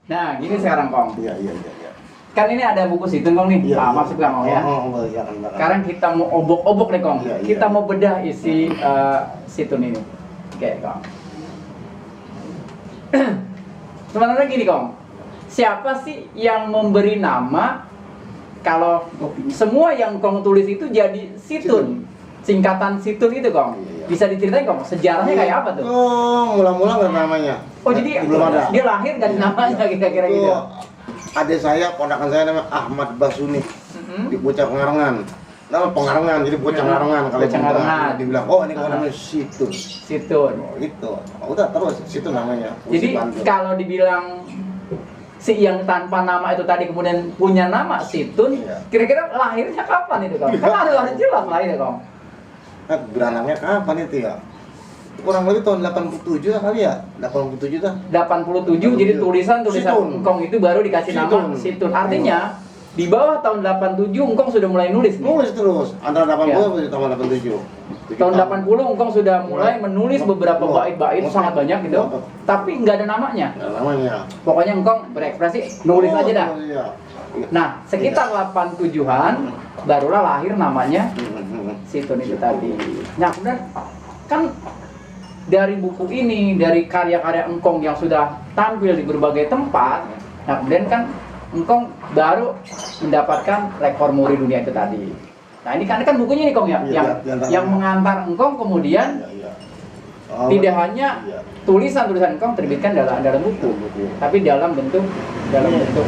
Nah, gini sekarang Kong. Iya. Kan ini ada buku Situn Kong nih. Iya, iya. Masuk Kong ya. Iya kan. Sekarang kita mau obok-obok nih Kong. Iya, iya. Kita mau bedah isi Situn ini. Oke Kong. Sebenarnya gini Kong. Siapa sih yang memberi nama kalau semua yang Kong tulis itu jadi Situn? Singkatan Situn itu Kong. Iya. Bisa diceritain Kong, sejarahnya kayak apa tuh? Oh, mula-mula nggak namanya. Oh jadi belum ada. dia lahir dari namanya kira-kira gitu. Adik saya, ponakan saya namanya Ahmad Basuni Mhm. di Bocah Pengarengan. Nama Pengarengan, jadi Bocah Pengarengan. Kalau Bocah Pengarengan. dibilang, oh ini kalau namanya Situn. Situn. Oh, itu. Udah terus Situn namanya. Jadi Musik Bantul. kalau dibilang si yang tanpa nama itu tadi kemudian punya nama Situn, Iya. kira-kira lahirnya kapan itu Kong? Kan harus jelas lahirnya Kong. Nah, beranaknya kapan itu ya? Kurang lebih tahun 87 kali ya? 87 dah. 87 jadi tulisan Situn. Engkong itu baru dikasih nama Situn. Situn. Artinya di bawah tahun 87 Engkong sudah mulai nulis nih. Nulis terus, antara 80 Ya. sampai tahun 87. Tahun 80 Engkong sudah mulai menulis beberapa bait-bait sangat banyak gitu. Tapi nggak ada namanya. Nah, namanya. Pokoknya Engkong berekspresi nulis aja dah. Iya. Nah, sekitar 87-an barulah lahir namanya Situn itu tadi. Nah, kemudian kan dari buku ini, dari karya-karya Engkong yang sudah tampil di berbagai tempat, nah kemudian kan Engkong baru mendapatkan rekor muri dunia itu tadi. Nah, ini kan bukunya nih Kong ya, Iya, yang mengantar Engkong kemudian Iya. tidak hanya Iya. tulisan-tulisan Engkong terbitkan dalam buku, tapi dalam bentuk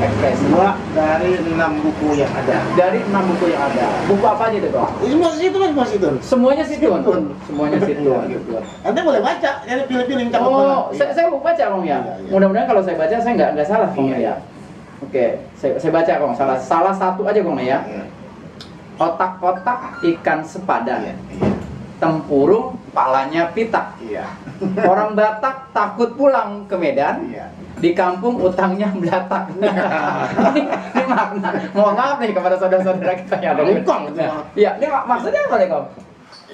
ekspresi. Dua dari 6 buku yang ada. Dari 6 buku yang ada. Buku apa aja itu Kong? Ini masih itu kan masih itu. Semuanya Situn. Situn. Semuanya Situn. Nanti boleh baca, jadi pilih-pilih yang cakep Oh, banget. saya mau baca Kong ya. Iya, iya. Mudah-mudahan kalau saya baca saya nggak salah Kong Iya, ya. Oke, saya baca Kong. Salah satu aja Kong ya. Iya. Otak-otak ikan sepadan, Iya. tempurung palanya pitak. Iya. Orang Batak takut pulang ke Medan, Iya. di kampung utangnya belatak. Ini makna. Mohon maaf nih kepada saudara-saudara kita yang ada di Engkong itu Nah, mah. Iya, ini maksudnya apa nih Kong?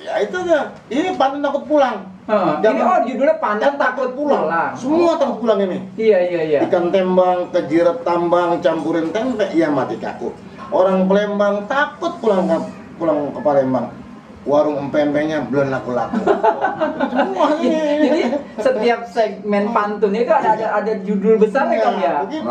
Ya itu dia. Ini pantun takut pulang. Ini judulnya Pandan Takut Pulang. Semua takut pulang ini. Iya. Ikan tembang, kejirat tambang, campurin tempe, ya mati kaku. Orang Palembang takut pulang ke Palembang. Warung empempenya belum laku-laku. Semua ini. Jadi setiap segmen pantun itu ada judul besar nih Kang ya. Begitu.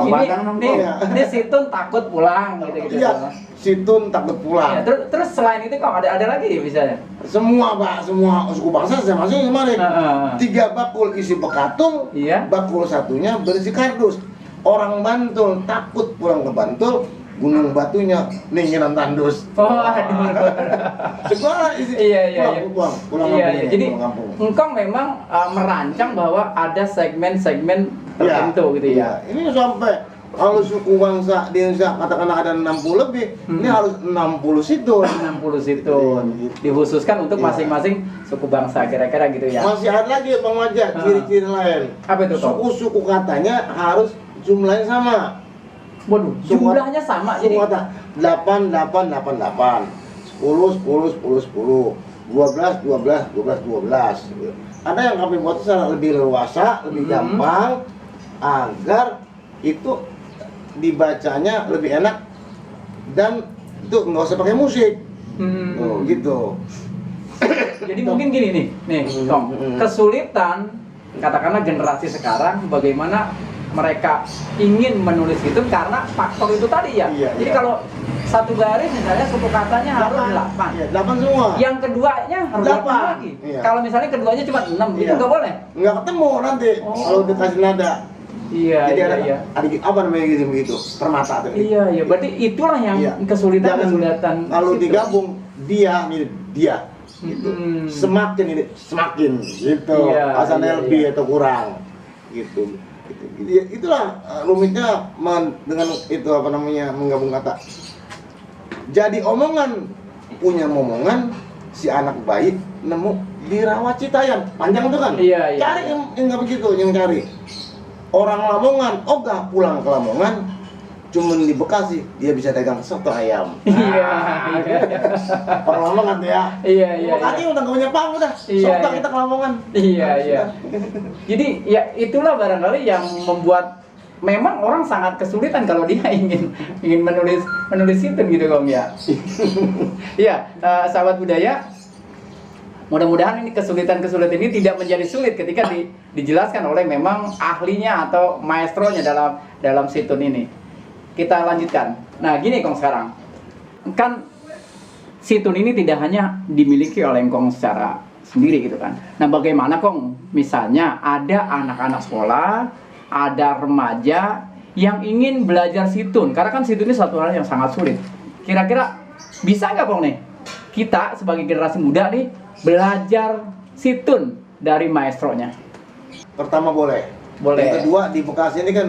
Ini Situn takut pulang gitu. Iya, Situn takut Iya, pulang. terus selain itu Kang ada lagi ya misalnya. Semua Pak, semua suku bangsa saya masih kemarin. Heeh. 3 bakul isi bekatung, Iya. bakul satunya berisi kardus. Orang Bantul takut pulang ke Bantul, gunung batunya ninginan tandus. Oh, aduh. Segala isi. Iya. Pulang Iya. Jadi pulang kampung. Engkong memang merancang bahwa ada segmen-segmen tertentu gitu ya. Iya. Ini sampai kalau suku bangsa di Indonesia katakanlah ada 60 lebih, ini harus 60 Situn. 60 Situn dikhususkan untuk Iya. masing-masing suku bangsa kira-kira gitu ya. Masih ada lagi Bang Wajah, ciri-ciri lain. Apa itu, Kong? Suku-suku katanya harus jumlahnya sama. Waduh, jumlahnya sama Suku jadi kata 8, 8, 8, 8 10, 10, 10, 10 12, 12, 12, 12 Ada yang kami buat secara lebih leluasa, lebih gampang agar itu dibacanya lebih enak dan itu nggak usah pakai musik. Oh, gitu. Jadi mungkin gini nih Kong, kesulitan katakanlah generasi sekarang bagaimana mereka ingin menulis itu karena faktor itu tadi ya. Iya, Jadi iya. kalau satu garis misalnya suku katanya harus 8. Iya, 8 semua. Yang keduanya harus 8 8. lagi. Iya. Kalau misalnya keduanya cuma 6, itu Iya. nggak boleh. Nggak ketemu nanti Oh. kalau dikasih nada. Iya, Jadi iya. ada apa namanya gitu begitu permata tuh. Iya. Berarti itulah yang Iya. kesulitan Kalau situ. digabung dia ini dia gitu. Semakin ini semakin gitu. Iya, Asal iya, lebih iya. atau kurang gitu. Itulah rumitnya dengan itu apa namanya menggabung kata. Jadi omongan punya momongan si anak baik nemu dirawat Citayam panjang itu kan. Iya, iya. Cari yang nggak begitu yang cari. Orang Lamongan, ogah pulang ke Lamongan, cuman di Bekasi dia bisa dagang soto ayam. Iya. Orang Lamongan tuh ya. Iya. Bekasi udah gak punya pang udah. Iya, Soto iya. kita ke Lamongan. Iya. Jadi ya itulah barangkali yang membuat memang orang sangat kesulitan kalau dia ingin menulis situn gitu Kong ya. Iya, sahabat budaya, mudah-mudahan ini kesulitan ini tidak menjadi sulit ketika dijelaskan oleh memang ahlinya atau maestronya dalam situn ini. Kita lanjutkan. Nah, gini Kong sekarang. Kan situn ini tidak hanya dimiliki oleh Kong secara sendiri gitu kan. Nah, bagaimana Kong misalnya ada anak-anak sekolah, ada remaja yang ingin belajar situn, karena kan situn ini satu hal yang sangat sulit. Kira-kira bisa nggak Kong nih kita sebagai generasi muda nih belajar situn dari maestronya? Pertama boleh. Yang kedua di Bekasi ini kan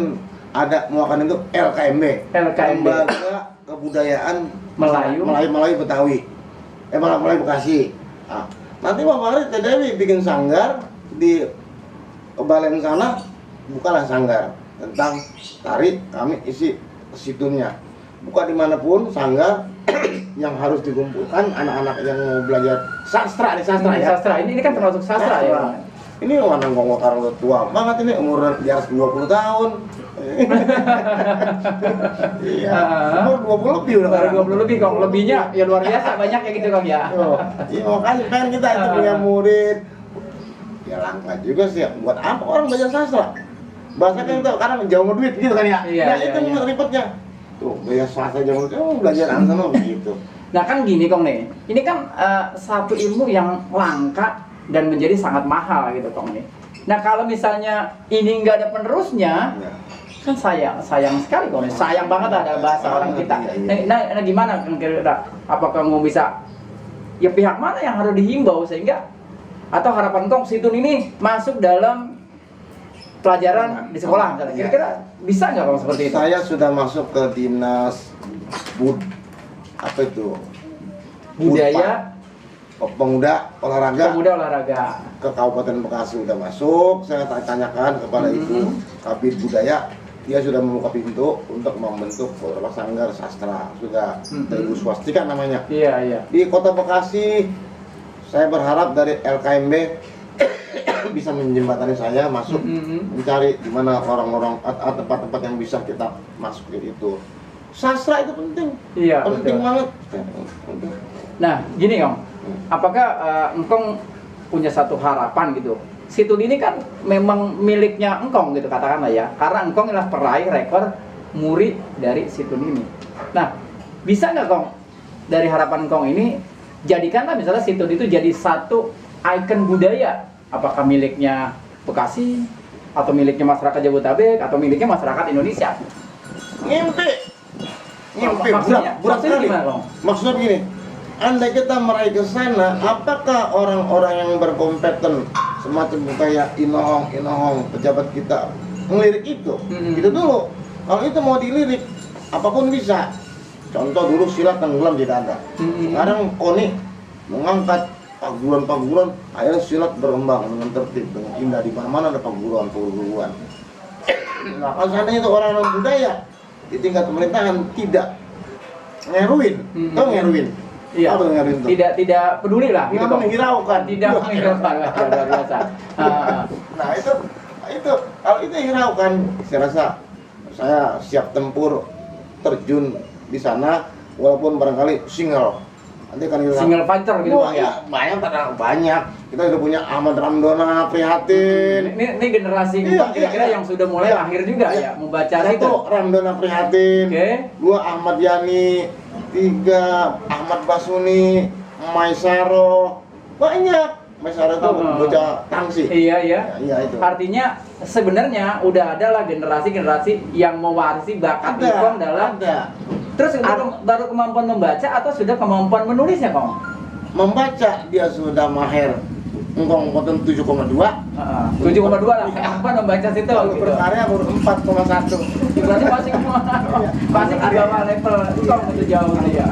ada muakan itu LKMB. Lembaga Kebudayaan Melayu Betawi. Melayu Bekasi. Nah, nanti Bapak Hari Teh Dewi bikin sanggar di Balen sana, bukalah sanggar tentang tari, kami isi situnnya. Buka dimanapun sanggar yang harus dikumpulkan anak-anak yang mau belajar sastra ya. Sastra ini kan termasuk sastra ya. Ini warna Kong Karang tua banget ini, umur di atas 20 tahun. Iya, umur 20 lebih udah. Baru 20 lebih Kong, lebihnya ya luar biasa banyak ya gitu Kong ya. Iya, makanya pengen kita itu punya murid. Ya langka juga sih, buat apa orang belajar sastra? Bahasa kan itu karena jauh sama duit gitu kan ya. Nah, itu ribetnya. Tuh, belajar sastra jauh belajar ansano begitu. Nah kan gini Kong nih, ini kan satu ilmu yang langka dan menjadi sangat mahal gitu Kong nih. Nah kalau misalnya ini nggak ada penerusnya, kan sayang sekali Kong nih, sayang banget ada bahasa orang kita. Nah gimana kira-kira? Apakah mau bisa? Ya pihak mana yang harus dihimbau sehingga atau harapan Kong situn ini masuk dalam pelajaran di sekolah misalnya. Kira-kira bisa nggak Kong seperti itu? Saya sudah masuk ke dinas budaya pemuda olahraga ke Kabupaten Bekasi sudah masuk. Saya tanyakan kepada Ibu Kabid Budaya, dia sudah membuka pintu untuk membentuk beberapa sanggar sastra, sudah Ibu Swastika namanya. Iya. Di Kota Bekasi saya berharap dari LKMB bisa menjembatani saya masuk mencari di mana orang-orang tempat-tempat yang bisa kita masuk itu. Sastra itu penting. Iya, penting banget. Nah, gini Kong. Apakah Engkong punya satu harapan gitu? Situn ini kan memang miliknya Engkong gitu katakanlah ya. Karena Engkong adalah peraih rekor muri dari situn ini. Nah, bisa nggak Kong dari harapan Engkong ini jadikanlah misalnya situn itu jadi satu ikon budaya? Apakah miliknya Bekasi atau miliknya masyarakat Jabodetabek atau miliknya masyarakat Indonesia? Ngimpi maksudnya gimana Kong? Maksudnya begini, andai kita meraih ke sana, apakah orang-orang yang berkompeten semacam kayak Inohong, pejabat kita ngelirik itu? Itu dulu. Kalau itu mau dilirik, apapun bisa. Contoh dulu silat tenggelam tidak ada. Sekarang KONI mengangkat paguruan, akhirnya silat berkembang dengan tertib, dengan indah, di mana-mana ada paguruan. Nah, kalau seandainya itu orang-orang budaya di tingkat pemerintahan tidak ngeruin, Iya. Apa ngeruin itu? Tidak peduli lah. Tidak menghiraukan. Luar biasa. Nah itu kalau itu hiraukan, saya rasa saya siap tempur terjun di sana, walaupun barangkali single. Nanti kan single fighter gitu Bang ya. Banyak. Kita udah punya Ahmad Ramdona Prihatin. Ini generasi kira-kira yang sudah mulai lahir juga ya membaca itu. Ramdona Prihatin. Dua Ahmad Yani, tiga Ahmad Basuni, Maisaro. Banyak. Maisaro itu bocah tangsi. Iya itu. Artinya sebenarnya udah ada lah generasi yang mewarisi bakat Engkong dalam Terus baru kemampuan membaca atau sudah kemampuan menulisnya, Kong? Membaca dia sudah mahir. Engkong konten 7,2. 7,2 lah. Kemampuan membaca situ gitu. Berkarya baru 4,1. Berarti masih di bawah level Engkong itu jauh ya.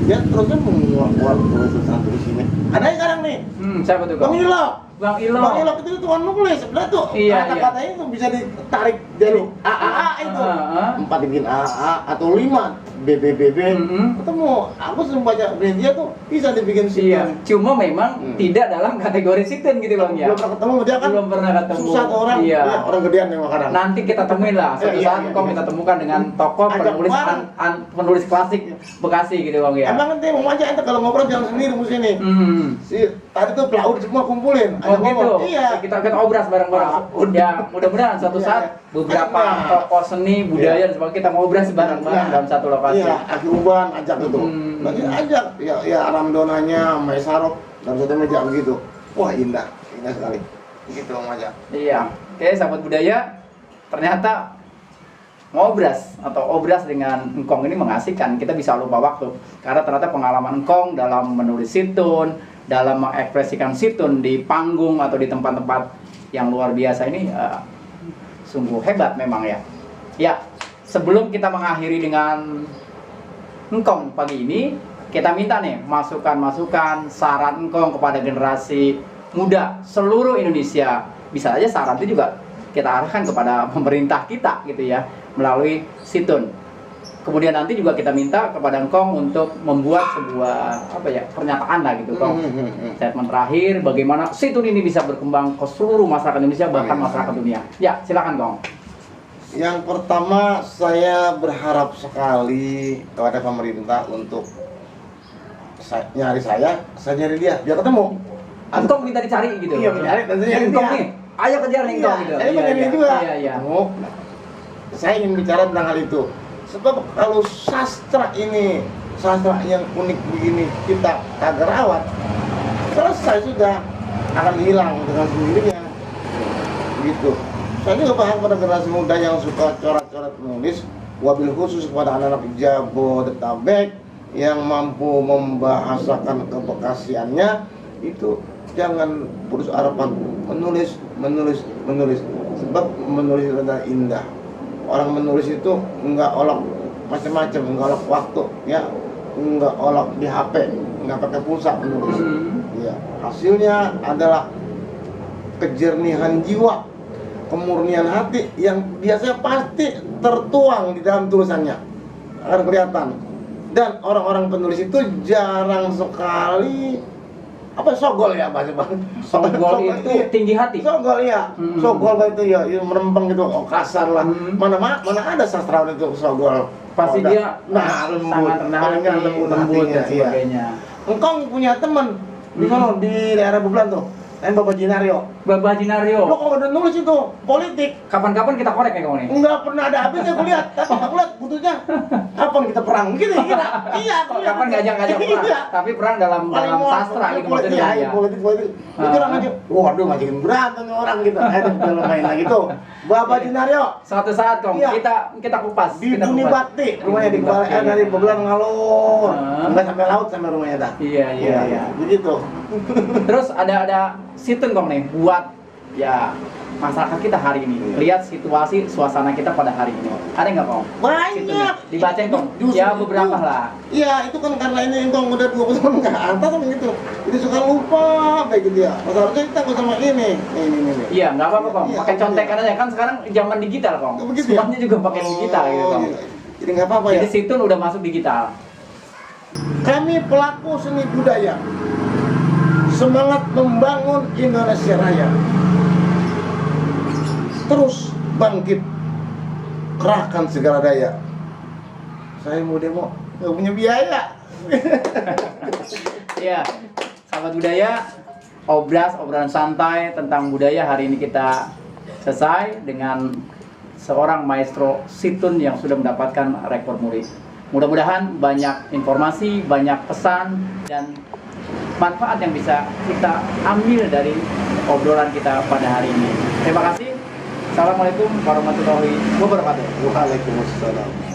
Dia terusnya menguak tulis satu di sini. Ada yang sekarang nih. Siapa tuh, Kong? Bang Ilo. Bang Ilo. Bang Ilo itu tuan nulis, sebenarnya tuh Iya, kata-katanya itu bisa ditarik dari AAA itu. 4 dibikin AA atau 5 BBBB. Ketemu, aku sering baca brand dia tuh bisa dibikin Iya, situn. cuma memang tidak dalam kategori situn gitu Bang ya. Belum pernah ketemu dia kan. Belum pernah ketemu. Susah tuh orang, Iya. ya, orang gedean yang makanan. Nanti kita temuin lah, suatu Iya, saat iya, kok iya. kita temukan dengan tokoh Ajak penulis bareng. penulis klasik Bekasi gitu Bang ya. Emang nanti mau aja ente kalau ngobrol jangan sendiri di sini. Si tadi tuh pelaut semua kumpulin. Oh Ajak gitu. ngomong. Iya. Kita obras bareng-bareng. Ya, mudah-mudahan suatu Iya, saat iya. beberapa Ajak, Bang. tokoh seni, budaya dan sebagainya kita ngobras bareng-bareng Iya. dalam satu lokasi. Iya, Aki Uban ajak gitu. Nanti ajak ya Ramdonanya, Maisarok dalam satu meja begitu. Wah, indah sekali. Begitu Bang Maja. Iya. Oke, sahabat budaya, ternyata ngobras atau obras dengan engkong ini mengasihkan. Kita bisa lupa waktu karena ternyata pengalaman engkong dalam menulis situn, dalam mengekspresikan situn di panggung atau di tempat-tempat yang luar biasa ini sungguh hebat memang ya. Ya, sebelum kita mengakhiri dengan engkong pagi ini, kita minta nih masukan-masukan, saran engkong kepada generasi muda seluruh Indonesia. Bisa aja saran itu juga kita arahkan kepada pemerintah kita gitu ya, melalui situn. Kemudian nanti juga kita minta kepada engkong untuk membuat sebuah pernyataan lah gitu Kong. Statement terakhir bagaimana situn ini bisa berkembang ke seluruh masyarakat Indonesia bahkan masyarakat dunia. Ya, silakan Kong. Yang pertama saya berharap sekali kepada pemerintah untuk nyari saya nyari dia, biar ketemu. Engkong minta dicari gitu. Iya, mencari dan saya nyari engkong dia. nih. Ayo kejar nih engkong gitu. Saya pengen dia juga. Iya. Saya ingin bicara tentang hal itu. Sebab kalau sastra yang unik begini kita kagak rawat, selesai sudah, akan hilang dengan sendirinya. Gitu. Saya juga paham pada generasi muda yang suka coret-coret menulis, wabil khusus kepada anak-anak Jabodetabek yang mampu membahasakan kebekasiannya, itu jangan putus harapan, menulis. Sebab menulis itu adalah indah. Orang menulis itu enggak olok macam-macam, enggak olok waktu, ya, enggak olok di HP, enggak pakai pulsa menulis. Ya, hasilnya adalah kejernihan jiwa, kemurnian hati yang biasanya pasti tertuang di dalam tulisannya, akan kelihatan. Dan orang-orang penulis itu jarang sekali sogol ya bahasa Bang. Sogol itu iya. tinggi hati. Sogol ya. Sogol itu ya merempeng gitu, kasar lah. Mana ada sastrawan itu sogol. Pasti dia lembut, sangat rendah hati, lembut dan sebagainya. Engkau punya teman di sana di daerah Bubelan tuh, Bapak Jinario. Bapak Jinario. Lo kalau udah nulis itu politik, Kapan-kapan kita korek ya kamu nih? enggak pernah ada habisnya aku lihat. Tapi aku lihat butuhnya kapan kita perang gitu ya kira. Iya, aku lihat. Kapan ngajak-ngajak perang? Iya. Tapi perang dalam sastra gitu maksudnya ya. Politik. Itu orang aja. Waduh, ngajakin berantem nih orang gitu. Belum main lagi tuh. Bapak Jinario. Suatu saat Kong, Iya. kita kupas. Di kita Bumi kupas. Bakti, rumahnya di kepala dari Bubelan ngalor. Enggak sampai laut sampai rumahnya dah. Iya. Begitu. Terus ada situn Kong nih buat ya masyarakat kita hari ini. Lihat situasi suasana kita pada hari ini. Ada nggak Kong? Banyak. Dibacain Kong. Justru Ya beberapa itu. lah. Iya, itu kan karena ini engkau udah 20 tahun ke atas kan gitu. Jadi suka lupa kayak gitu ya. Masalahnya kita sama ini. Ini. Iya, nggak apa-apa Kong. Iya, Pakai iya. contekan aja kan sekarang zaman digital Kong. Begitu ya? Semuanya juga pakai digital gitu Kong. Iya. Jadi nggak apa-apa ya. Jadi situn udah masuk digital. Kami pelaku seni budaya semangat membangun Indonesia Raya. Terus bangkit, kerahkan segala daya. Saya mau demo, nggak punya biaya. Iya, sahabat budaya, obrolan santai tentang budaya hari ini kita selesai dengan seorang maestro situn yang sudah mendapatkan rekor muri. Mudah-mudahan banyak informasi, banyak pesan dan manfaat yang bisa kita ambil dari obrolan kita pada hari ini. Terima kasih. Assalamualaikum warahmatullahi wabarakatuh. Waalaikumsalam.